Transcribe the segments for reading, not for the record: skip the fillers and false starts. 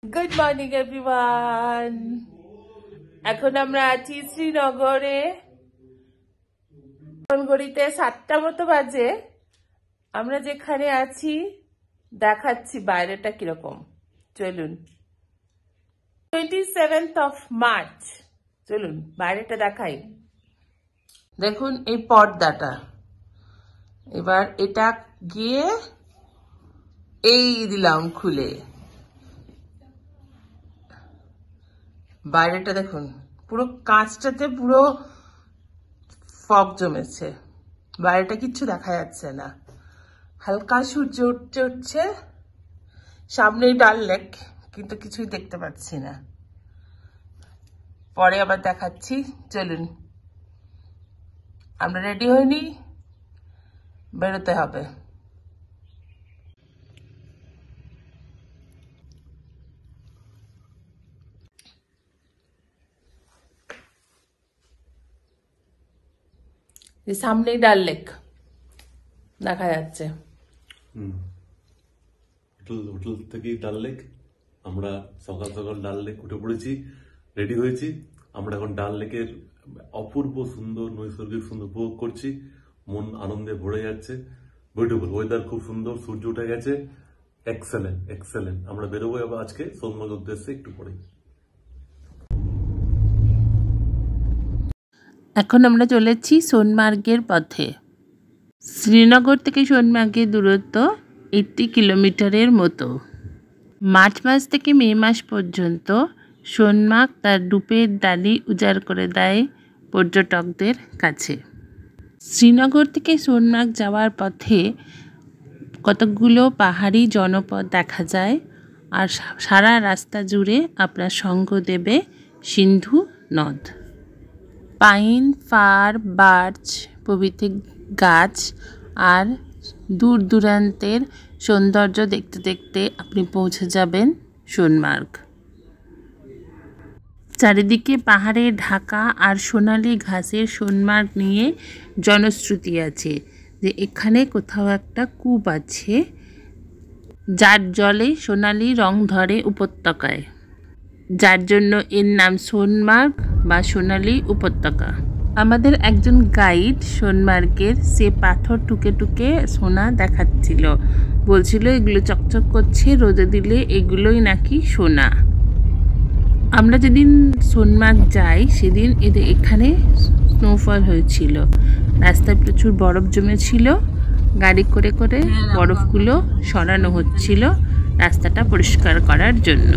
Good morning everyone. এখন আমরা আছি শ্রীনগরে। ঘড়িতে 7টা মতো বাজে। আমরা যেখানে আছি দেখাচ্ছি বাইরেটা কিরকম। চলুন 27th of March। চলুন বাইরেটা দেখাই। দেখুন এই পর্দাটা, এবার এটা গিয়ে এই দিলাম খুলে। বাইরেটা দেখুন, পুরো কাঁচটাতে পুরো ফগ জমেছে, বাইরেটা কিচ্ছু দেখা যাচ্ছে না। হালকা সূর্য উঠছে, সামনেই ডাল লেক, কিন্তু কিছুই দেখতে পাচ্ছি না। পরে আবার দেখাচ্ছি। চলুন, আমরা রেডি হইনি, বেরোতে হবে। সামনেই ডাল লেক দেখা যাচ্ছে। হোটেল থেকেই ডাল লেক। আমরা সকাল সকাল ডাল লেক উঠে পড়েছি, রেডি হয়েছি। আমরা এখন ডাল লেকের অপূর্ব সুন্দর নৈসর্গিক সুন্দর উপভোগ করছি। মন আনন্দে ভরে যাচ্ছে। বিউটিফুল ওয়েদার, খুব সুন্দর, সূর্য উঠে গেছে। Excellent excellent. আমরা বেরোবো আবার আজকে সোনমার্গ উদ্দেশ্যে একটু পরে। এখন আমরা চলেছি সোনমার্গের পথে। শ্রীনগর থেকে সোনমার্গের দূরত্ব 80 কিলোমিটারের মতো। মার্চ মাস থেকে মে মাস পর্যন্ত সোনমার্গ তার রূপের ডালি উজাড় করে দেয় পর্যটকদের কাছে। শ্রীনগর থেকে সোনমার্গ যাওয়ার পথে কতকগুলো পাহাড়ি জনপদ দেখা যায়, আর সারা রাস্তা জুড়ে আপনার সঙ্গ দেবে সিন্ধু নদ। পাইন, ফার, বার্চ প্রভৃতি গাছ আর দূর দূরান্তের সৌন্দর্য দেখতে দেখতে আপনি পৌঁছে যাবেন সোনমার্গ। চারিদিকে পাহাড়ে ঢাকা আর সোনালি ঘাসের সোনমার্গ নিয়ে জনশ্রুতি আছে যে এখানে কোথাও একটা কূপ আছে, যার জলে সোনালি রং ধরে উপত্যকায়, যার জন্য এর নাম সোনমার্গ বা সোনালি উপত্যকা। আমাদের একজন গাইড সোনমার্গের সে পাথর টুকে টুকে সোনা দেখাচ্ছিল, বলছিল এগুলো চকচক করছে, রোদে দিলে এগুলোই নাকি সোনা। আমরা যেদিন সোনমার্গ যাই সেদিন এখানে স্নোফল হয়েছিল, রাস্তায় প্রচুর বরফ জমেছিল। গাড়ি করে করে বরফগুলো সরানো হচ্ছিল রাস্তাটা পরিষ্কার করার জন্য।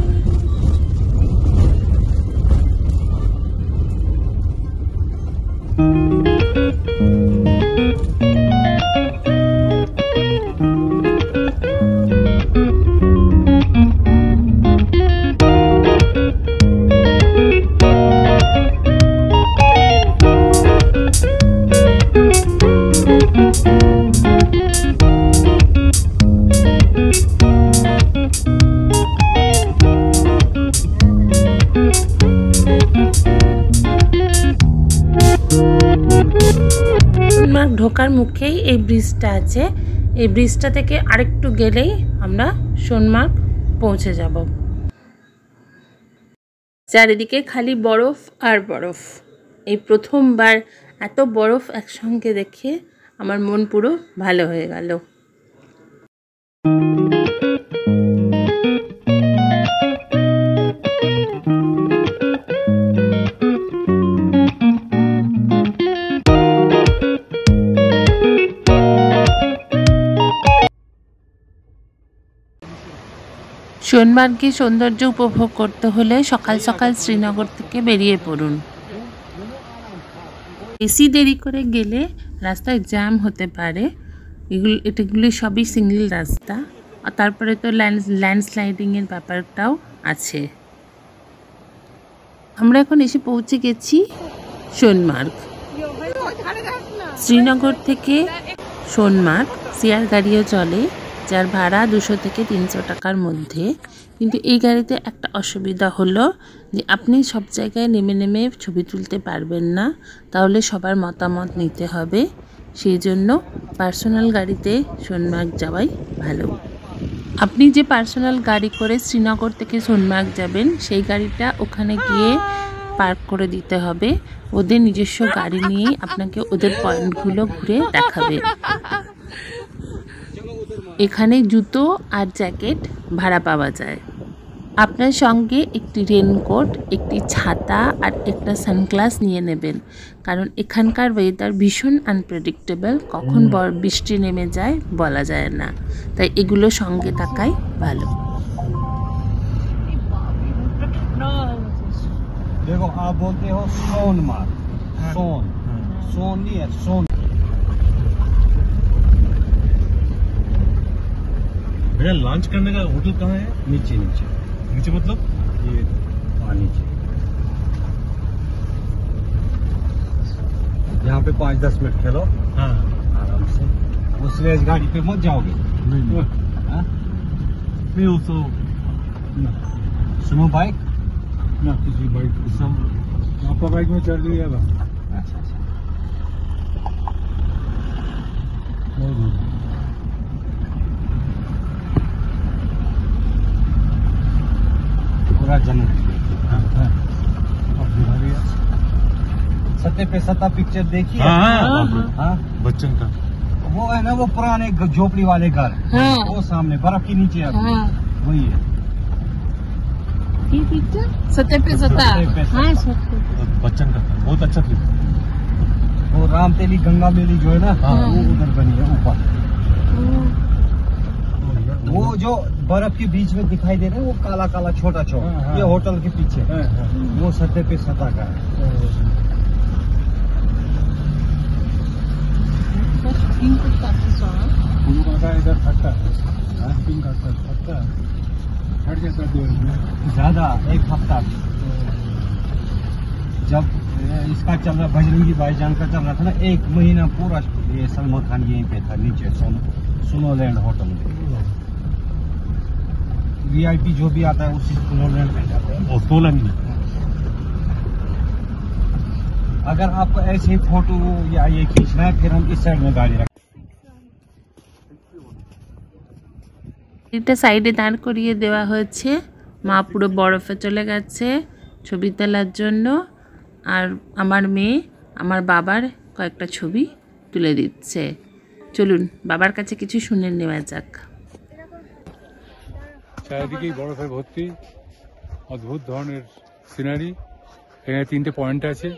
সোনমার্গ ঢোকার মুখেই এই ব্রিজটা আছে। এই ব্রিজটা থেকে আরেকটু গেলেই আমরা সোনমার্গ পৌঁছে যাব। চারিদিকে খালি বরফ আর বরফ। এই প্রথমবার এত বরফ একসঙ্গে দেখে আমার মন পুরো ভালো হয়ে গেল। সোনমার্গের সৌন্দর্য উপভোগ করতে হলে সকাল সকাল শ্রীনগর থেকে বেরিয়ে পড়ুন। বেশি দেরি করে গেলে রাস্তায় জ্যাম হতে পারে। এগুলি সবই সিঙ্গেল রাস্তা, আর তারপরে তো ল্যান্ডস্লাইডিংয়ের ব্যাপারটাও আছে। আমরা এখন এসে পৌঁছে গেছি সোনমার্গ। শ্রীনগর থেকে সোনমার্গ শেয়ার গাড়িও চলে, যার ভাড়া 200 থেকে 300 টাকার মধ্যে। কিন্তু এই গাড়িতে একটা অসুবিধা হলো যে আপনি সব জায়গায় নেমে নেমে ছবি তুলতে পারবেন না, তাহলে সবার মতামত নিতে হবে। সেই জন্য পার্সোনাল গাড়িতে সোনমার্গ যাওয়াই ভালো। আপনি যে পার্সোনাল গাড়ি করে শ্রীনগর থেকে সোনমার্গ যাবেন সেই গাড়িটা ওখানে গিয়ে পার্ক করে দিতে হবে। ওদের নিজস্ব গাড়ি নিয়ে আপনাকে ওদের পয়েন্টগুলো ঘুরে দেখাবে। এখানে জুতো আর জ্যাকেট ভাড়া পাওয়া যায়। আপনার সঙ্গে একটি রেনকোট, একটি ছাতা আর একটা সানগ্লাস নিয়ে নেবেন, কারণ এখানকার ওয়েদার ভীষণ আনপ্রেডিক্টেবল, কখন বৃষ্টি নেমে যায় বলা যায় না, তাই এগুলো সঙ্গে থাকাই ভালো। देखो आप बोलते हो सोनमार्ग, सोन सोन नहीं है, सोन। भैया लॉन्च करने का होटल कहाँ है? नीचे नीचे नीचे मतलब ये वहाँ नीचे, यहाँ पे 5-10 मिनट खेलो हाँ आराम से। उस रेस गाड़ी पे मत जाओगे। नहीं हाँ? नहीं वो तो सुनो बाइक ना किसी बाइक सब आपका बाइक में चढ़ लिया था। अच्छा अच्छा पूरा जन्नत। सत्ते पे सत्ता पिक्चर देखी है? हाँ बच्चन का वो है ना, वो पुराने झोपड़ी वाले घर, वो सामने बर्फ के नीचे है, वही है। सत्य पे सत्ता, बच्चन का था, बहुत अच्छा फिल्म। वो रामतेली गंगा मेली जो है ना, वो उधर बनी है ऊपर। वो जो बर्फ के बीच में दिखाई दे रहा है, वो काला काला छोटा छोटा, ये होटल के पीछे, वो सत्य पे सत्ता का है। इधर थकता ज्यादा 1 हफ्ता जब इसका चल रहा, बजरंगी भाईजान का चल रहा था ना, 1 महीना पूरा ये सलमान खान यहीं पे था नीचे सोनोलैंड होटल में। वीआईपी जो भी आता है उसी सोनोलैंड में जाते हैं। अगर आपको ऐसे ही फोटो या ये खींचना है, फिर हम इस साइड में गाड़ी रखें। এটা সাইডে দাঁড় করিয়ে দেওয়া হয়েছে। মা পুরো বরফে চলে গেছে ছবি তোলার জন্য, আর আমার মেয়ে আমার বাবার কয়েকটা ছবি তুলে দিচ্ছে। চলুন বাবার কাছে কিছু শুনে নেওয়া যাক। চারিদিকেই বরফে ভর্তি, অদ্ভুত ধরনের সিনারি। এখানে 3টে পয়েন্ট আছে,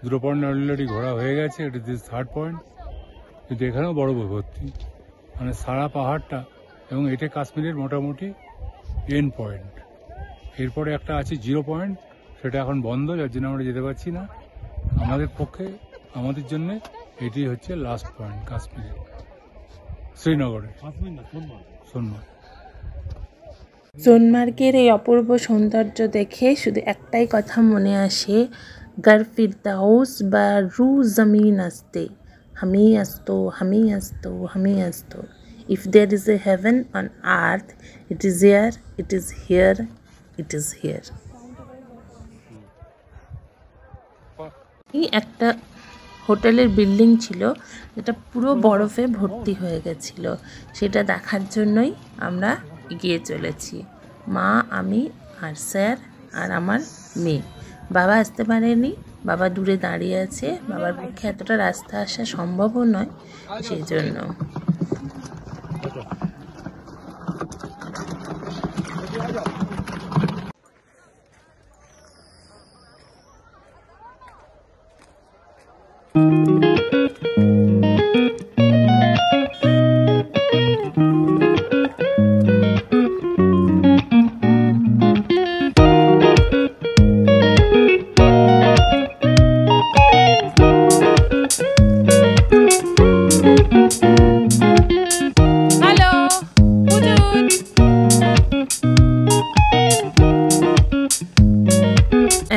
2টো পয়েন্ট অলরেডি ঘোরা হয়ে গেছে, এটা দিস 3rd পয়েন্ট। কিন্তু এখানেও বরফ ভর্তি, মানে সারা পাহাড়টা, এবং এটা কাশ্মীরের মোটামুটি এন্ড পয়েন্ট। এরপরে একটা আছে 0 পয়েন্ট, সেটা এখন বন্ধ, যার জন্য আমরা যেতে পারছি না। আমাদের পক্ষে, আমাদের জন্য এটি হচ্ছে লাস্ট পয়েন্ট কাশ্মীরের, শ্রীনগরের সোনমার্গ। সোনমার্গের এই অপূর্ব সৌন্দর্য দেখে শুধু একটাই কথা মনে আসে, গার ফিরদাউস বা রু জমিন আসতে, হামি আসতো হামি আসতো হামি আসতো। If there is a heaven on earth, it is here, it is here, it is here. এই একটা হোটেলের বিল্ডিং ছিল যেটা পুরো বরফে ভর্তি হয়ে গেছিল, সেটা দেখার জন্যই আমরা এগিয়ে চলেছি। মা, আমি আর স্যার আর আমার মেয়ে। বাবা আসতে পারেনি, বাবা দূরে দাঁড়িয়ে আছে, বাবার পক্ষে এতটা রাস্তা আসা সম্ভবও নয়, সেই জন্য।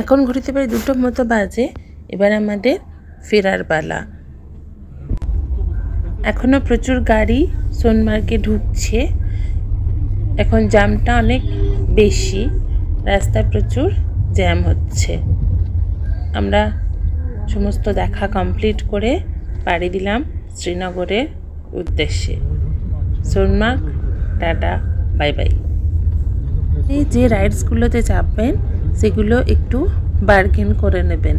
এখন ঘুরতে পারে 2টোর মতো বাজে, এবার আমাদের ফেরার পালা। এখনো প্রচুর গাড়ি সোনমার্গে ঢুকছে, এখন জ্যামটা অনেক বেশি, রাস্তায় প্রচুর জ্যাম হচ্ছে। আমরা সমস্ত দেখা কমপ্লিট করে পাড়ি দিলাম শ্রীনগরের উদ্দেশ্যে। Sonamarg, tata, bye. Bye bye. এই যে রাইডসগুলোতে চাপবেন সেগুলো একটু বার্গেন করে নেবেন,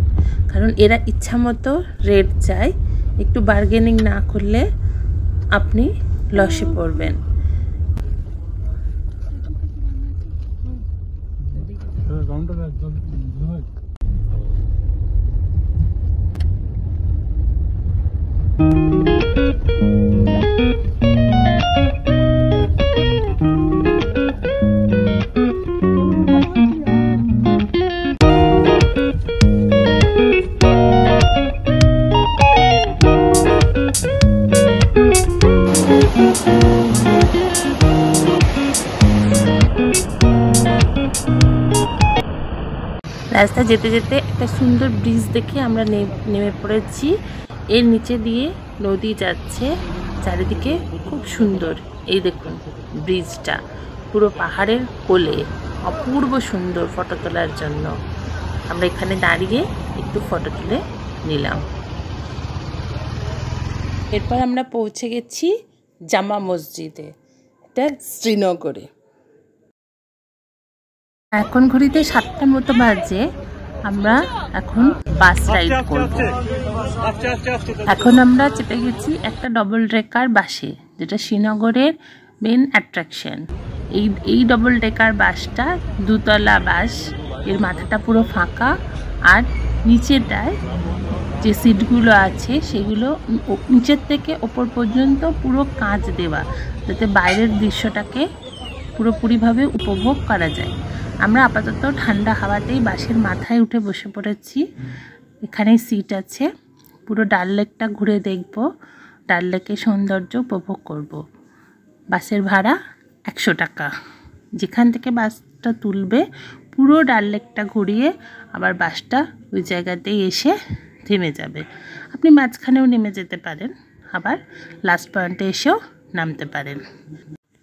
কারণ এরা ইচ্ছা মতো রেট চায়। একটু বার্গেনিং না করলে আপনি লসে পড়বেন। রাস্তা যেতে যেতে একটা সুন্দর ব্রিজ দেখে আমরা নেমে পড়েছি। এর নিচে দিয়ে নদী যাচ্ছে, চারিদিকে খুব সুন্দর। এই দেখুন ব্রিজটা পুরো পাহাড়ের কোলে, অপূর্ব সুন্দর ফটো তোলার জন্য। আমরা এখানে দাঁড়িয়ে একটু ফটো তুলে নিলাম। এরপর আমরা পৌঁছে গেছি জামা মসজিদে, এটা শ্রীনগরে। এখন ঘড়িতে 7টার মতো বাজে। আমরা এখন বাস রাইড করব। এখন আমরা চেপে গেছি একটা ডবল ডেকার বাসে, যেটা শ্রীনগরের মেন অ্যাট্রাকশন। এই ডবল ডেকার বাসটা দুতলা বাস, এর মাথাটা পুরো ফাঁকা, আর নিচেটায় যে সিটগুলো আছে সেগুলো নিচের থেকে ওপর পর্যন্ত পুরো কাঁচ দেওয়া, যাতে বাইরের দৃশ্যটাকে পুরোপুরিভাবে উপভোগ করা যায়। আমরা আপাতত ঠান্ডা হাওয়াতেই বাসের মাথায় উঠে বসে পড়েছি। এখানে সিট আছে, পুরো ডাল লেকটা ঘুরে দেখব, ডাল লেকের সৌন্দর্য উপভোগ করব। বাসের ভাড়া 100 টাকা। যেখান থেকে বাসটা তুলবে পুরো ডাল লেকটা ঘুরিয়ে আবার বাসটা ওই জায়গাতেই এসে থেমে যাবে। আপনি মাঝখানেও নেমে যেতে পারেন, আবার লাস্ট পয়েন্টে এসেও নামতে পারেন।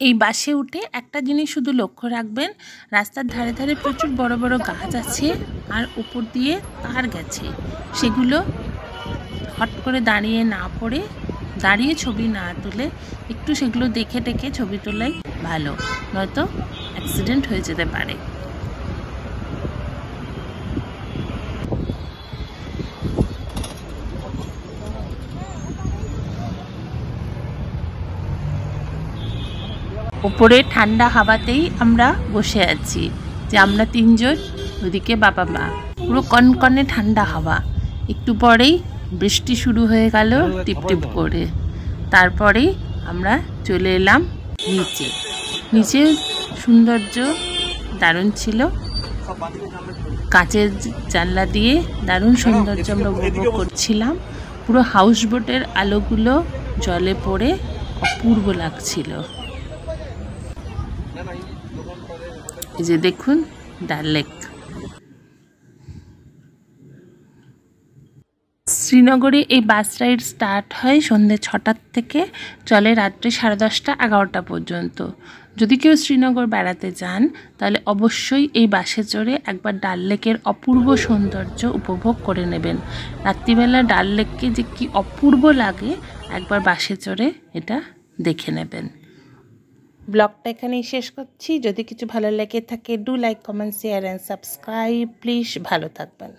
এই বাসে উঠে একটা জিনিস শুধু লক্ষ্য রাখবেন, রাস্তার ধারে ধারে প্রচুর বড় বড় গাছ আছে আর উপর দিয়ে তার গেছে। সেগুলো হট করে দাঁড়িয়ে না পড়ে, দাঁড়িয়ে ছবি না তুলে একটু সেগুলো দেখে টেকে ছবি তোলাই ভালো, নয়তো অ্যাক্সিডেন্ট হয়ে যেতে পারে। উপরে ঠান্ডা হাওয়াতেই আমরা বসে আছি, যে আমরা 3 জন, ওদিকে বাবা মা। পুরো কনকনে ঠান্ডা হাওয়া। একটু পরেই বৃষ্টি শুরু হয়ে গেল টিপটিপ করে। তারপরেই আমরা চলে এলাম নিচে। নিচের সৌন্দর্য দারুণ ছিল। কাঁচের জানলা দিয়ে দারুণ সৌন্দর্য আমরা উপভোগ করছিলাম। পুরো হাউস বোটের আলোগুলো জলে পড়ে অপূর্ব লাগছিল। এই যে দেখুন ডাল লেক। শ্রীনগরে এই বাস রাইড স্টার্ট হয় সন্ধ্যে 6টার থেকে, চলে রাত্রে 10:30 11টা পর্যন্ত। যদি কেউ শ্রীনগর বেড়াতে যান তাহলে অবশ্যই এই বাসে চড়ে একবার ডাল লেকের অপূর্ব সৌন্দর্য উপভোগ করে নেবেন। রাত্রিবেলা ডাল লেককে যে কি অপূর্ব লাগে একবার বাসে চড়ে এটা দেখে নেবেন। ব্লগটা এখানেই শেষ করছি। যদি কিছু ভালো লেগে থাকে, do like, comment, share and subscribe please. ভালো থাকবেন।